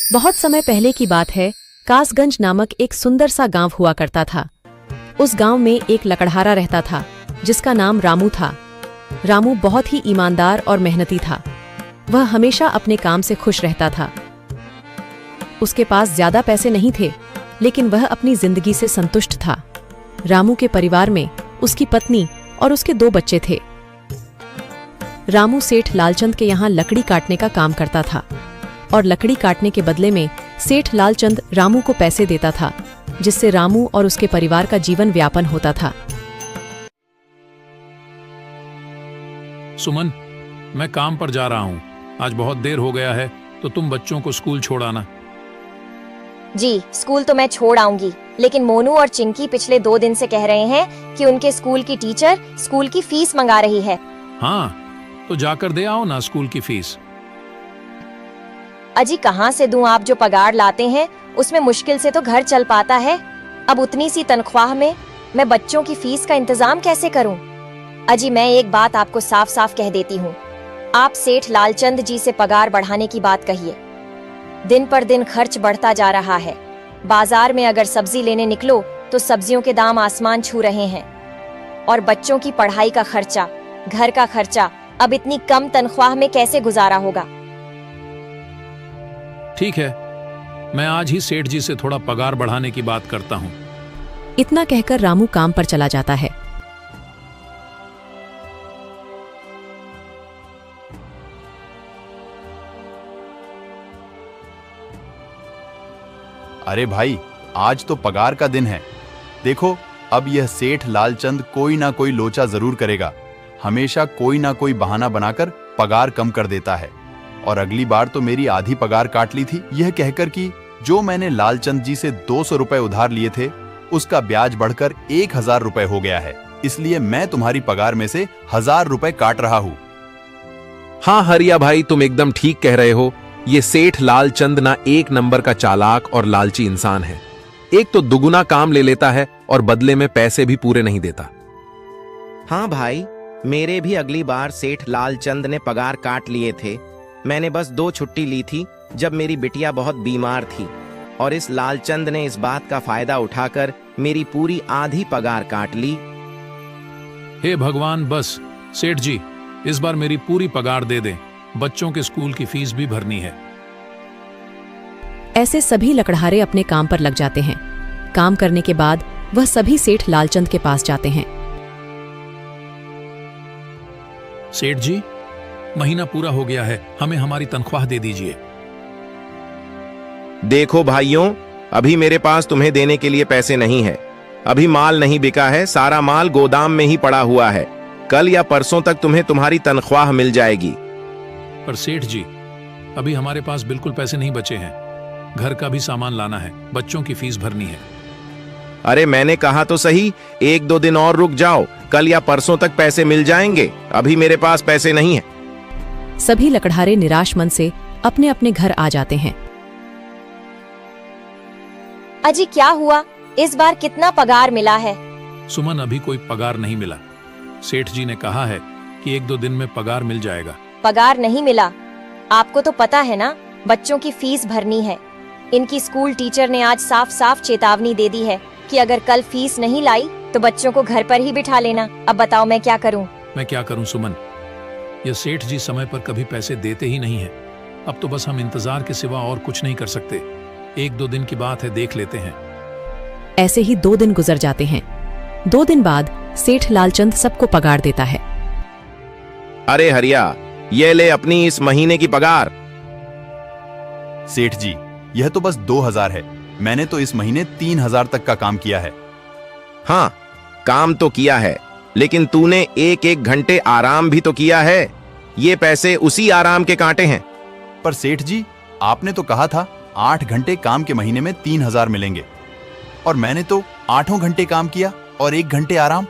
बहुत समय पहले की बात है। कासगंज नामक एक सुंदर सा गांव हुआ करता था। उस गांव में एक लकड़हारा रहता था जिसका नाम रामू था। रामू बहुत ही ईमानदार और मेहनती था। वह हमेशा अपने काम से खुश रहता था। उसके पास ज्यादा पैसे नहीं थे, लेकिन वह अपनी जिंदगी से संतुष्ट था। रामू के परिवार में उसकी पत्नी और उसके 2 बच्चे थे। रामू सेठ लालचंद के यहाँ लकड़ी काटने का काम करता था और लकड़ी काटने के बदले में सेठ लालचंद रामू को पैसे देता था, जिससे रामू और उसके परिवार का जीवन व्यापन होता था। सुमन, मैं काम पर जा रहा हूँ। आज बहुत देर हो गया है, तो तुम बच्चों को स्कूल छोड़ आना। जी, स्कूल तो मैं छोड़ आऊंगी, लेकिन मोनू और चिंकी पिछले 2 दिन से कह रहे हैं कि उनके स्कूल की टीचर स्कूल की फीस मंगा रही है। हाँ, तो जाकर दे आओ ना स्कूल की फीस। अजी कहाँ से दूं? आप जो पगार लाते हैं उसमें मुश्किल से तो घर चल पाता है। अब उतनी सी तनख्वाह में मैं बच्चों की फीस का इंतजाम कैसे करूं? अजी मैं एक बात आपको साफ साफ कह देती हूँ, आप सेठ लालचंद जी से पगार बढ़ाने की बात कहिए। दिन पर दिन खर्च बढ़ता जा रहा है। बाजार में अगर सब्जी लेने निकलो तो सब्जियों के दाम आसमान छू रहे हैं, और बच्चों की पढ़ाई का खर्चा, घर का खर्चा, अब इतनी कम तनख्वाह में कैसे गुजारा होगा? ठीक है, मैं आज ही सेठ जी से थोड़ा पगार बढ़ाने की बात करता हूँ। इतना कहकर रामू काम पर चला जाता है। अरे भाई, आज तो पगार का दिन है। देखो, अब यह सेठ लालचंद कोई ना कोई लोचा जरूर करेगा। हमेशा कोई ना कोई बहाना बनाकर पगार कम कर देता है। और अगली बार तो मेरी आधी पगार काट ली थी, यह कहकर कि जो मैंने लालचंद जी से 200 रुपए उधार लिए थे, उसका ब्याज बढ़कर 1000 रुपए हो गया है। इसलिए मैं तुम्हारी पगार में से 1000 रुपए काट रहा हूँ। हाँ हरिया भाई, तुम एकदम ठीक कह रहे हो। ये सेठ लालचंद ना एक नंबर का चालाक और लालची इंसान है। एक तो दुगुना काम ले लेता है और बदले में पैसे भी पूरे नहीं देता। हाँ भाई, मेरे भी अगली बार सेठ लालचंद ने पगार काट लिए थे। मैंने बस 2 छुट्टी ली थी जब मेरी बिटिया बहुत बीमार थी, और इस लालचंद ने इस बात का फायदा उठाकर मेरी पूरी आधी पगार काट ली। हे भगवान, बस सेठ जी, इस बार मेरी पूरी पगार दे दें। बच्चों के स्कूल की फीस भी भरनी है। ऐसे सभी लकड़हारे अपने काम पर लग जाते हैं। काम करने के बाद वह सभी सेठ लालचंद के पास जाते हैं। सेठ जी, महीना पूरा हो गया है, हमें हमारी तनख्वाह दे दीजिए। देखो भाइयों, अभी मेरे पास तुम्हें देने के लिए पैसे नहीं है। अभी माल नहीं बिका है, सारा माल गोदाम में ही पड़ा हुआ है। कल या परसों तक तुम्हें तुम्हारी तनख्वाह मिल जाएगी। पर सेठ जी, अभी हमारे पास बिल्कुल पैसे नहीं बचे हैं। घर का भी सामान लाना है, बच्चों की फीस भरनी है। अरे मैंने कहा तो सही, 1-2 दिन और रुक जाओ, कल या परसों तक पैसे मिल जाएंगे। अभी मेरे पास पैसे नहीं है। सभी लकड़हारे निराश मन से अपने अपने घर आ जाते हैं। अजी क्या हुआ? इस बार कितना पगार मिला है? सुमन, अभी कोई पगार नहीं मिला। सेठ जी ने कहा है कि 1-2 दिन में पगार मिल जाएगा। पगार नहीं मिला? आपको तो पता है ना, बच्चों की फीस भरनी है। इनकी स्कूल टीचर ने आज साफ साफ चेतावनी दे दी है कि अगर कल फीस नहीं लाई तो बच्चों को घर पर ही बिठा लेना। अब बताओ मैं क्या करूं? मैं क्या करूं सुमन, ये सेठ जी समय पर कभी पैसे देते ही नहीं है। अब तो बस हम इंतजार के सिवा और कुछ नहीं कर सकते। 1-2 दिन की बात है, देख लेते हैं। ऐसे ही 2 दिन गुजर जाते हैं। 2 दिन बाद सेठ लालचंद सबको पगार देता है। अरे हरिया, ये ले अपनी इस महीने की पगार। सेठ जी, यह तो बस 2000 है। मैंने तो इस महीने 3000 तक का काम किया है। हाँ, काम तो किया है, लेकिन तूने 1-1 घंटे आराम भी तो किया है। ये पैसे उसी आराम के कांटे हैं। पर सेठ जी, आपने तो कहा था 8 घंटे काम के महीने में 3000 मिलेंगे, और मैंने तो 8 घंटे काम किया और 1 घंटे आराम।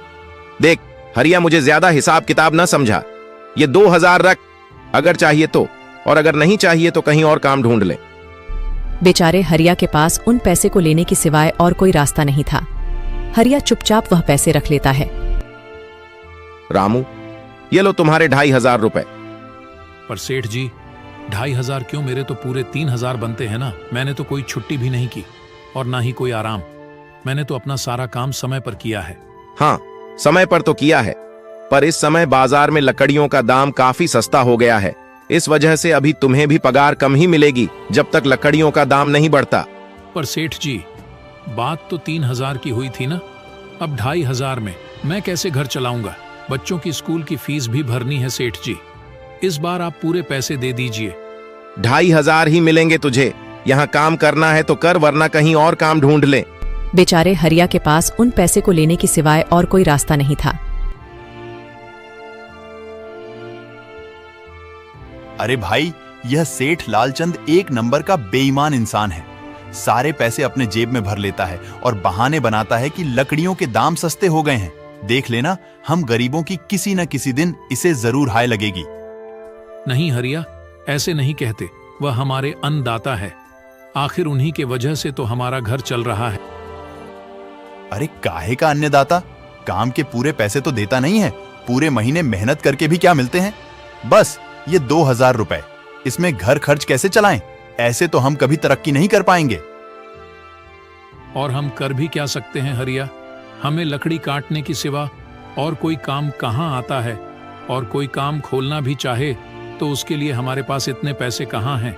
देख हरिया, मुझे ज्यादा हिसाब किताब ना समझा। ये 2000 रख, अगर चाहिए तो, और अगर नहीं चाहिए तो कहीं और काम ढूंढ ले। बेचारे हरिया के पास उन पैसे को लेने के सिवाय और कोई रास्ता नहीं था। हरिया चुपचाप वह पैसे रख लेता है। रामू, ये लो तुम्हारे 2500 रुपए। पर सेठ जी, 2,500 क्यों, मेरे तो पूरे 3,000 बनते हैं ना। मैंने तो कोई छुट्टी भी नहीं की और ना ही कोई आराम। मैंने तो अपना सारा काम समय पर किया है। हाँ, समय पर तो किया है, पर इस समय बाजार में लकड़ियों का दाम काफी सस्ता हो गया है। इस वजह से अभी तुम्हें भी पगार कम ही मिलेगी जब तक लकड़ियों का दाम नहीं बढ़ता। पर सेठ जी, बात तो 3,000 की हुई थी ना। अब 2,500 में मैं कैसे घर चलाऊंगा? बच्चों की स्कूल की फीस भी भरनी है सेठ जी। इस बार आप पूरे पैसे दे दीजिए। 2,500 ही मिलेंगे तुझे। यहाँ काम करना है तो कर, वरना कहीं और काम ढूंढ ले। बेचारे हरिया के पास उन पैसे को लेने की सिवाय और कोई रास्ता नहीं था। अरे भाई, यह सेठ लालचंद एक नंबर का बेईमान इंसान है। सारे पैसे अपने जेब में भर लेता है और बहाने बनाता है कि लकड़ियों के दाम सस्ते हो गए हैं। देख लेना, हम गरीबों की किसी न किसी दिन इसे जरूर हाय लगेगी। नहीं हरिया, ऐसे नहीं कहते। वह हमारे अन्नदाता है। आखिर उन्हीं के वजह से तो हमारा घर चल रहा है। अरे काहे का अन्नदाता? काम के पूरे पैसे तो देता नहीं है। पूरे महीने मेहनत करके भी क्या मिलते हैं? बस ये 2,000 रुपए। इसमें घर खर्च कैसे चलाएं? ऐसे तो हम कभी तरक्की नहीं कर पाएंगे। और हम कर भी क्या सकते हैं हरिया? हमें लकड़ी काटने की सिवा और कोई काम कहाँ आता है? और कोई काम खोलना भी चाहे तो उसके लिए हमारे पास इतने पैसे कहाँ हैं?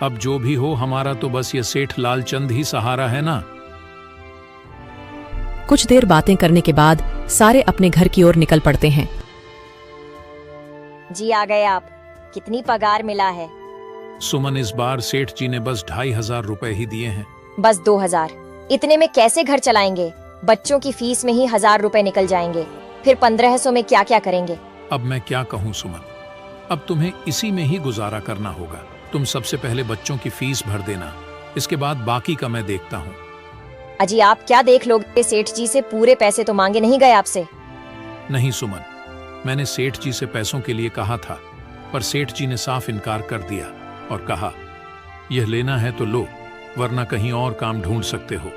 अब जो भी हो, हमारा तो बस ये सेठ लालचंद ही सहारा है ना। कुछ देर बातें करने के बाद सारे अपने घर की ओर निकल पड़ते हैं। जी आ गए आप। कितनी पगार मिला है? सुमन, इस बार सेठ जी ने बस 2,500 रुपए ही दिए हैं। बस 2,000? इतने में कैसे घर चलाएंगे? बच्चों की फीस में ही 1,000 रुपए निकल जाएंगे। फिर 1,500 में क्या क्या करेंगे? अब मैं क्या कहूँ सुमन, अब तुम्हें इसी में ही गुजारा करना होगा। तुम सबसे पहले बच्चों की फीस भर देना, इसके बाद बाकी का मैं देखता हूँ। अजी आप क्या देख लोगे? सेठ जी से पूरे पैसे तो मांगे नहीं गए आपसे? नहीं सुमन, मैंने सेठ जी से पैसों के लिए कहा था, पर सेठ जी ने साफ इनकार कर दिया और कहा, यह लेना है तो लो, वरना कहीं और काम ढूंढ सकते हो।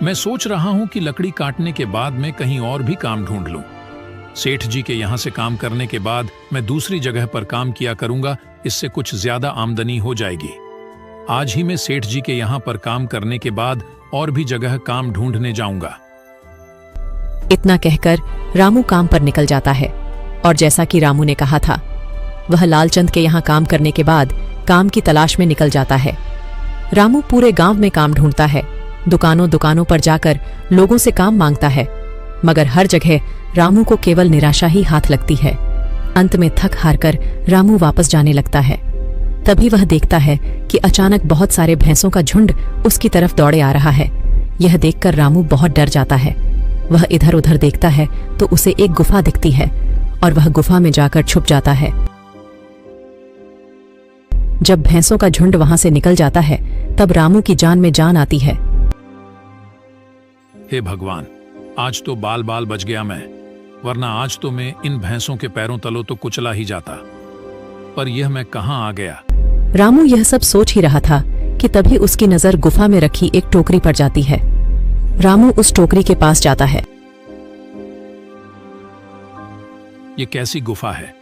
मैं सोच रहा हूं कि लकड़ी काटने के बाद मैं कहीं और भी काम ढूंढ लूं। सेठ जी के यहां से काम करने के बाद मैं दूसरी जगह पर काम किया करूंगा, इससे कुछ ज्यादा आमदनी हो जाएगी। आज ही मैं सेठ जी के यहां पर काम करने के बाद और भी जगह काम ढूंढने जाऊंगा। इतना कहकर रामू काम पर निकल जाता है और जैसा कि रामू ने कहा था, वह लालचंद के यहाँ काम करने के बाद काम की तलाश में निकल जाता है। रामू पूरे गांव में काम ढूंढता है, दुकानों दुकानों पर जाकर लोगों से काम मांगता है, मगर हर जगह रामू को केवल निराशा ही हाथ लगती है। अंत में थक हार कर रामू वापस जाने लगता है। तभी वह देखता है कि अचानक बहुत सारे भैंसों का झुंड उसकी तरफ दौड़े आ रहा है। यह देखकर रामू बहुत डर जाता है। वह इधर उधर देखता है तो उसे एक गुफा दिखती है और वह गुफा में जाकर छुप जाता है। जब भैंसों का झुंड वहां से निकल जाता है तब रामू की जान में जान आती है। हे भगवान, आज तो बाल बाल बच गया मैं, वरना आज तो मैं इन भैंसों के पैरों तलों तो कुचला ही जाता। पर यह मैं कहां आ गया? रामू यह सब सोच ही रहा था कि तभी उसकी नजर गुफा में रखी एक टोकरी पर जाती है। रामू उस टोकरी के पास जाता है। ये कैसी गुफा है?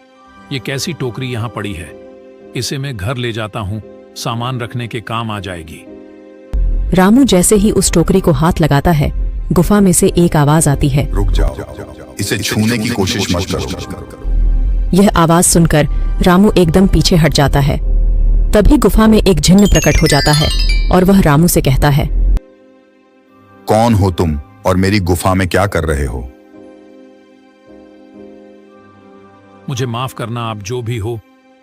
ये कैसी टोकरी यहाँ पड़ी है? इसे मैं घर ले जाता हूँ, सामान रखने के काम आ जाएगी। रामू जैसे ही उस टोकरी को हाथ लगाता है, गुफा में से एक आवाज आती है, रुक जाओ, इसे छूने की कोशिश मत करो। यह आवाज सुनकर रामू एकदम पीछे हट जाता है। तभी गुफा में एक जिन्न प्रकट हो जाता है और वह रामू से कहता है, कौन हो तुम और मेरी गुफा में क्या कर रहे हो? मुझे माफ करना, आप जो भी हो।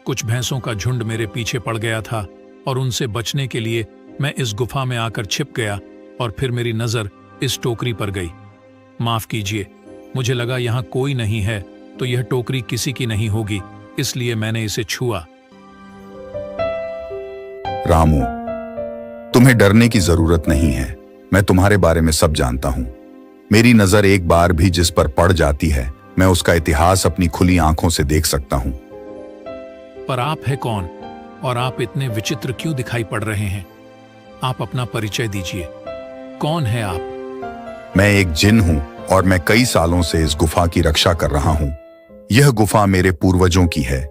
कुछ भैंसों का झुंड मेरे पीछे पड़ गया था और उनसे बचने के लिए मैं इस गुफा में आकर छिप गया और फिर मेरी नजर इस टोकरी पर गई। माफ कीजिए, मुझे लगा यहाँ कोई नहीं है तो यह टोकरी किसी की नहीं होगी, इसलिए मैंने इसे छुआ। रामू, तुम्हें डरने की जरूरत नहीं है। मैं तुम्हारे बारे में सब जानता हूं। मेरी नजर एक बार भी जिस पर पड़ जाती है, मैं उसका इतिहास अपनी खुली आंखों से देख सकता हूं। पर आप है कौन और आप इतने विचित्र क्यों दिखाई पड़ रहे हैं? आप अपना परिचय दीजिए। कौन है आप? मैं एक जिन हूं और मैं कई सालों से इस गुफा की रक्षा कर रहा हूं। यह गुफा मेरे पूर्वजों की है।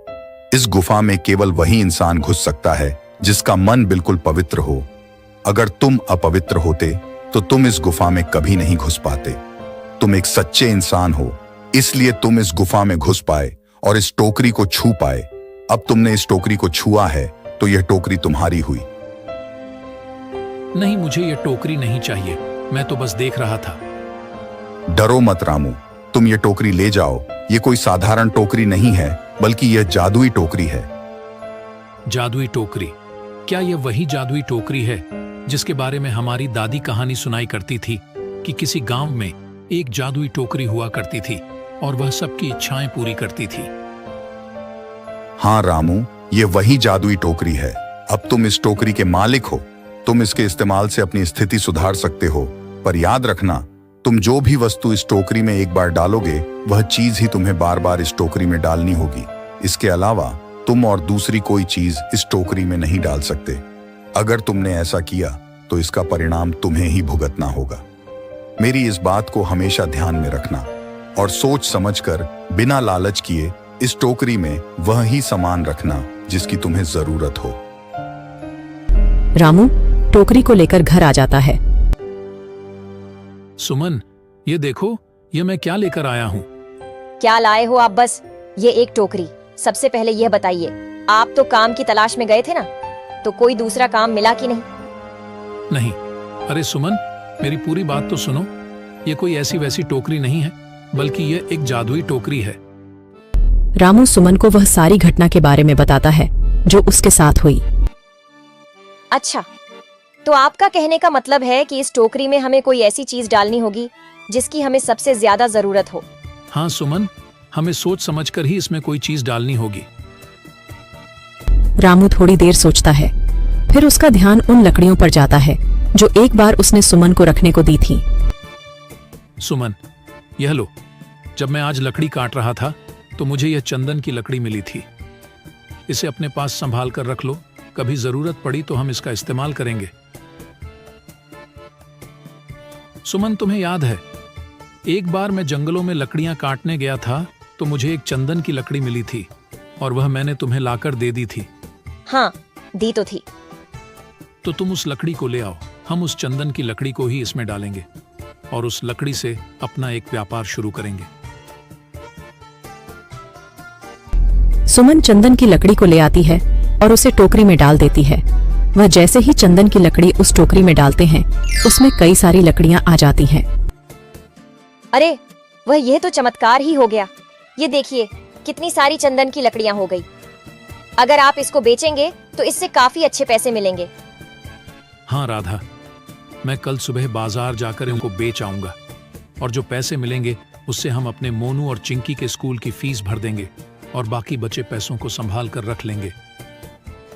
इस गुफा में केवल वही इंसान घुस सकता है जिसका मन बिल्कुल पवित्र हो। अगर तुम अपवित्र होते तो तुम इस गुफा में कभी नहीं घुस पाते। तुम एक सच्चे इंसान हो, इसलिए तुम इस गुफा में घुस पाए और इस टोकरी को छू पाए। अब तुमने इस टोकरी को छुआ है तो यह टोकरी तुम्हारी हुई। नहीं, मुझे ये टोकरी नहीं चाहिए, मैं तो बस देख रहा था। डरो मत रामू, तुम ये टोकरी ले जाओ। ये कोई साधारण टोकरी नहीं है, बल्कि यह जादुई टोकरी है। जादुई टोकरी? क्या यह वही जादुई टोकरी है जिसके बारे में हमारी दादी कहानी सुनाई करती थी कि किसी गांव में एक जादुई टोकरी हुआ करती थी और वह सबकी इच्छाएं पूरी करती थी? हाँ रामू, ये वही जादुई टोकरी है। अब तुम इस टोकरी के मालिक हो। तुम इसके इस्तेमाल से अपनी स्थिति सुधार सकते हो, पर याद रखना, तुम जो भी वस्तु इस टोकरी में एक बार डालोगे वह चीज ही तुम्हें बार बार इस टोकरी में डालनी होगी। इसके अलावा तुम और दूसरी कोई चीज इस टोकरी में नहीं डाल सकते। अगर तुमने ऐसा किया तो इसका परिणाम तुम्हें ही भुगतना होगा। मेरी इस बात को हमेशा ध्यान में रखना और सोच समझकर बिना लालच किए इस टोकरी में वह ही सामान रखना जिसकी तुम्हें जरूरत हो। रामू टोकरी को लेकर घर आ जाता है। सुमन, ये देखो, ये मैं क्या लेकर आया हूँ। क्या लाए हो आप? बस ये एक टोकरी। सबसे पहले यह बताइए, आप तो काम की तलाश में गए थे ना, तो कोई दूसरा काम मिला कि नहीं? नहीं। अरे सुमन, मेरी पूरी बात तो सुनो। ये कोई ऐसी वैसी टोकरी नहीं है, बल्कि ये एक जादुई टोकरी है। रामू सुमन को वह सारी घटना के बारे में बताता है जो उसके साथ हुई। अच्छा, तो आपका कहने का मतलब है कि इस टोकरी में हमें कोई ऐसी चीज डालनी होगी जिसकी हमें सबसे ज्यादा जरूरत हो। हाँ सुमन, हमें सोच समझकर ही इसमें कोई चीज डालनी होगी। रामू थोड़ी देर सोचता है, फिर उसका ध्यान उन लकड़ियों पर जाता है जो एक बार उसने सुमन को रखने को दी थी। सुमन, यह लो। जब मैं आज लकड़ी काट रहा था तो मुझे यह चंदन की लकड़ी मिली थी। इसे अपने पास संभाल कर रख लो, कभी जरूरत पड़ी तो हम इसका इस्तेमाल करेंगे। सुमन, तुम्हें याद है, एक बार मैं जंगलों में लकड़ियां काटने गया था तो मुझे एक चंदन की लकड़ी मिली थी और वह मैंने तुम्हें लाकर दे दी थी। हाँ, दी तो थी। तो तुम उस लकड़ी को ले आओ। हम उस चंदन की लकड़ी को ही इसमें डालेंगे और उस लकड़ी से अपना एक व्यापार शुरू करेंगे। सुमन चंदन की लकड़ी को ले आती है और उसे टोकरी में डाल देती है। वह जैसे ही चंदन की लकड़ी उस टोकरी में डालते हैं, उसमें कई सारी लकड़ियां आ जाती हैं। अरे वह, यह तो चमत्कार ही हो गया। ये देखिए, कितनी सारी चंदन की लकड़ियां हो गई। अगर आप इसको बेचेंगे तो इससे काफी अच्छे पैसे मिलेंगे। हाँ राधा, मैं कल सुबह बाजार जाकर इनको बेच आऊंगा और जो पैसे मिलेंगे उससे हम अपने मोनू और चिंकी के स्कूल की फीस भर देंगे और बाकी बचे पैसों को संभाल कर रख लेंगे।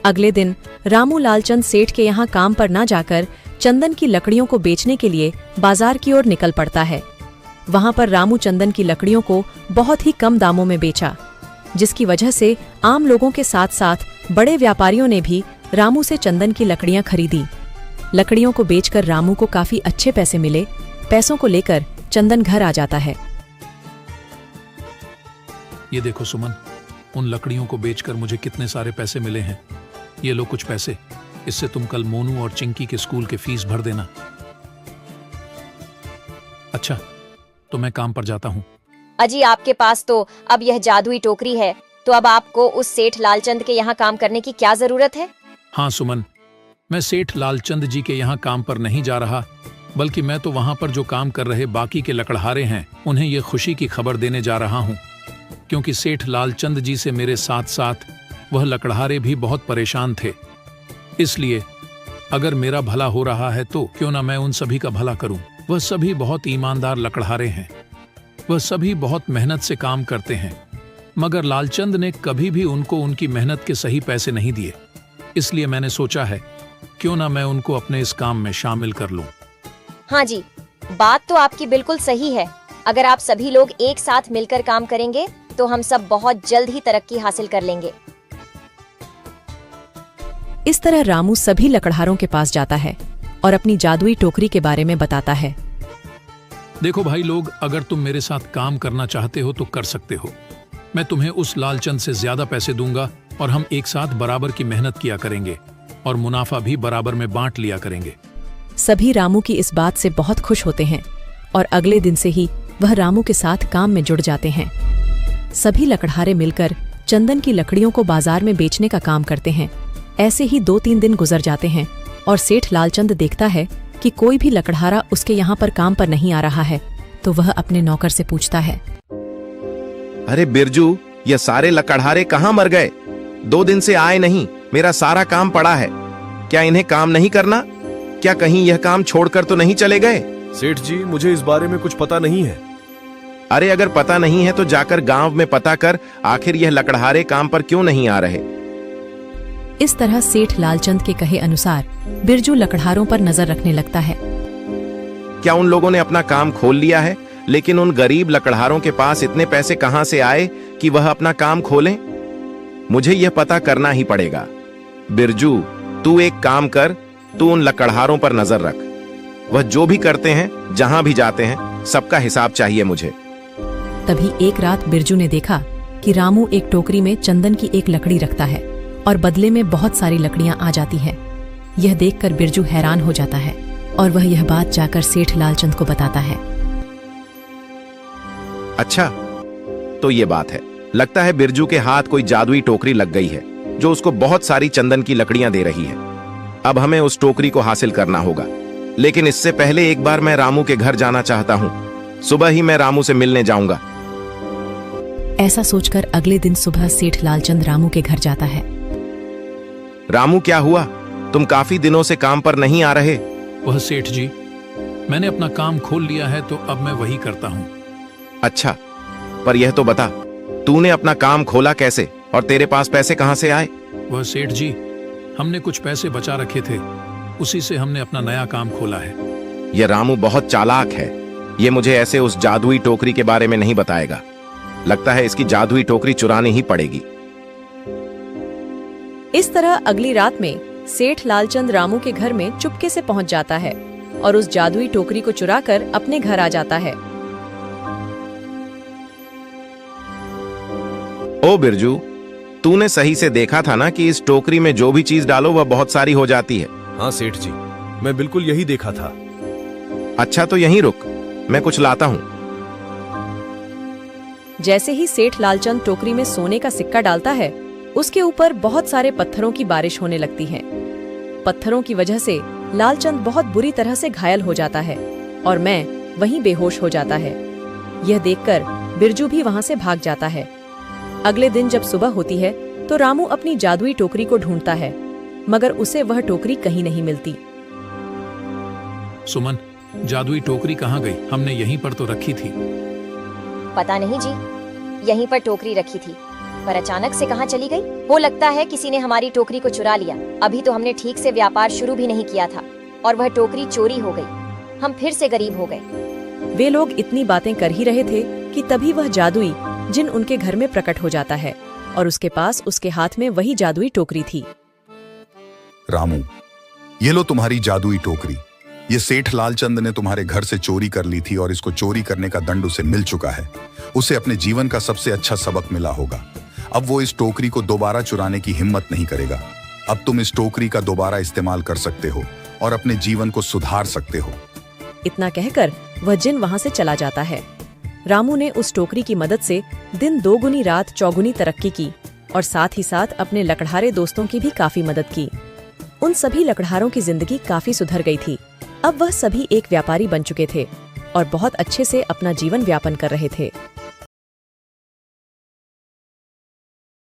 अगले दिन रामू लालचंद सेठ के यहाँ काम पर न जाकर चंदन की लकड़ियों को बेचने के लिए बाजार की ओर निकल पड़ता है। वहां पर रामू चंदन की लकड़ियों को बहुत ही कम दामों में बेचा, जिसकी वजह से आम लोगों के साथ साथ बड़े व्यापारियों ने भी रामू से चंदन की लकड़ियां खरीदी। लकड़ियों को बेचकर रामू को काफी अच्छे पैसे मिले। पैसों को लेकर चंदन घर आ जाता है। ये देखो सुमन, उन लकड़ियों को बेचकर मुझे कितने सारे पैसे मिले हैं। ये लो कुछ पैसे, इससे तुम कल मोनू और चिंकी के स्कूल के फीस भर देना। अच्छा, तो मैं काम पर जाता हूँ। अजी, आपके पास तो अब यह जादुई टोकरी है, तो अब आपको उस सेठ लालचंद के यहाँ काम करने की क्या जरूरत है? हाँ सुमन, मैं सेठ लालचंद जी के यहाँ काम पर नहीं जा रहा, बल्कि मैं तो वहां पर जो काम कर रहे बाकी के लकड़हारे हैं उन्हें ये खुशी की खबर देने जा रहा हूँ, क्योंकि सेठ लालचंद जी से मेरे साथ साथ वह लकड़हारे भी बहुत परेशान थे। इसलिए अगर मेरा भला हो रहा है तो क्यों ना मैं उन सभी का भला करूं। वह सभी बहुत ईमानदार लकड़हारे हैं, वह सभी बहुत मेहनत से काम करते हैं, मगर लालचंद ने कभी भी उनको उनकी मेहनत के सही पैसे नहीं दिए। इसलिए मैंने सोचा है क्यों ना मैं उनको अपने इस काम में शामिल कर लूं। हाँ जी, बात तो आपकी बिल्कुल सही है। अगर आप सभी लोग एक साथ मिलकर काम करेंगे तो हम सब बहुत जल्द ही तरक्की हासिल कर लेंगे। इस तरह रामू सभी लकड़हारों के पास जाता है और अपनी जादुई टोकरी के बारे में बताता है। देखो भाई लोग, अगर तुम मेरे साथ काम करना चाहते हो तो कर सकते हो, मैं तुम्हें उस लालचंद से ज्यादा पैसे दूंगा और हम एक साथ बराबर की मेहनत किया करेंगे और मुनाफा भी बराबर में बांट लिया करेंगे। सभी रामू की इस बात से बहुत खुश होते हैं और अगले दिन से ही वह रामू के साथ काम में जुड़ जाते हैं। सभी लकड़हारे मिलकर चंदन की लकड़ियों को बाजार में बेचने का काम करते हैं। ऐसे ही 2-3 दिन गुजर जाते हैं और सेठ लालचंद देखता है कि कोई भी लकड़हारा उसके यहाँ पर काम पर नहीं आ रहा है, तो वह अपने नौकर से पूछता है, अरे बिरजू, ये सारे लकड़हारे कहाँ मर गए? 2 दिन से आए नहीं, मेरा सारा काम पड़ा है। क्या इन्हें काम नहीं करना? क्या कहीं यह काम छोड़कर तो नहीं चले गए? सेठ जी, मुझे इस बारे में कुछ पता नहीं है। अरे अगर पता नहीं है तो जाकर गांव में पता कर, आखिर यह लकड़हारे काम पर क्यों नहीं आ रहे। इस तरह सेठ लालचंद के कहे अनुसार बिरजू लकड़हारों पर नजर रखने लगता है। क्या उन लोगों ने अपना काम खोल लिया है? लेकिन उन गरीब लकड़हारों के पास इतने पैसे कहां से आए कि वह अपना काम खोलें? मुझे यह पता करना ही पड़ेगा। बिरजू, तू एक काम कर, तू उन लकड़हारों पर नजर रख। वह जो भी करते हैं, जहां भी जाते हैं, सबका हिसाब चाहिए मुझे। तभी एक रात बिरजू ने देखा कि रामू एक टोकरी में चंदन की एक लकड़ी रखता है और बदले में बहुत सारी लकड़ियां आ जाती हैं। यह देखकर बिरजू हैरान हो जाता है और वह यह बात जाकर सेठ लालचंद को बताता है। अच्छा, तो ये बात है। लगता है बिरजू के हाथ कोई जादुई टोकरी लग गई है जो उसको बहुत सारी चंदन की लकड़ियां दे रही है। अब हमें उस टोकरी को हासिल करना होगा, लेकिन इससे पहले एक बार मैं रामू के घर जाना चाहता हूं। सुबह ही मैं रामू से मिलने जाऊंगा। ऐसा सोचकर अगले दिन सुबह सेठ लालचंद रामू के घर जाता है। रामू, क्या हुआ? तुम काफी दिनों से काम पर नहीं आ रहे। वह सेठ जी, मैंने अपना काम खोल लिया है तो अब मैं वही करता हूँ। अच्छा, पर यह तो बता, तूने अपना काम खोला कैसे और तेरे पास पैसे कहां से आए? वह सेठ जी, हमने कुछ पैसे बचा रखे थे, उसी से हमने अपना नया काम खोला है। यह रामू बहुत चालाक है। यह मुझे ऐसे उस जादुई टोकरी के बारे में नहीं बताएगा। लगता है इसकी जादुई टोकरी चुरानी ही पड़ेगी। इस तरह अगली रात में सेठ लालचंद रामू के घर में चुपके से पहुंच जाता है और उस जादुई टोकरी को चुराकर अपने घर आ जाता है। ओ बिरजू, तूने सही से देखा था ना कि इस टोकरी में जो भी चीज डालो वह बहुत सारी हो जाती है। हाँ सेठ जी, मैं बिल्कुल यही देखा था। अच्छा, तो यहीं रुक, मैं कुछ लाता हूं। जैसे ही सेठ लालचंद टोकरी में सोने का सिक्का डालता है, उसके ऊपर बहुत सारे पत्थरों की बारिश होने लगती है। पत्थरों की वजह से लालचंद बहुत बुरी तरह से घायल हो जाता है और मैं वहीं बेहोश हो जाता है। यह देखकर बिरजू भी वहां से भाग जाता है। अगले दिन जब सुबह होती है तो रामू अपनी जादुई टोकरी को ढूंढता है, मगर उसे वह टोकरी कहीं नहीं मिलती। सुमन, जादुई टोकरी कहाँ गई? हमने यहीं पर तो रखी थी। पता नहीं जी, यहीं पर टोकरी रखी थी, पर अचानक से कहाँ चली गई? हो लगता है किसी ने हमारी टोकरी को चुरा लिया। अभी तो हमने ठीक से व्यापार शुरू भी नहीं किया था और वह टोकरी चोरी हो गई। हम फिर से गरीब हो गए। वे लोग इतनी बातें कर ही रहे थे कि तभी वह जादुई जिन उनके घर में प्रकट हो जाता है और उसके पास उसके हाथ में वही जादुई टोकरी थी। रामू, ये लो तुम्हारी जादुई टोकरी। ये सेठ लालचंद ने तुम्हारे घर से चोरी कर ली थी और इसको चोरी करने का दंड उसे मिल चुका है। उसे अपने जीवन का सबसे अच्छा सबक मिला होगा। अब वो इस टोकरी को दोबारा चुराने की हिम्मत नहीं करेगा। अब तुम इस टोकरी का दोबारा इस्तेमाल कर सकते हो और अपने जीवन को सुधार सकते हो। इतना कहकर वह जिन वहां से चला जाता है। रामू ने उस टोकरी की मदद से दिन दोगुनी रात चौगुनी तरक्की की और साथ ही साथ अपने लकड़हारे दोस्तों की भी काफी मदद की। उन सभी लकड़हारों की जिंदगी काफी सुधर गई थी। अब वह सभी एक व्यापारी बन चुके थे और बहुत अच्छे से अपना जीवन व्यापन कर रहे थे।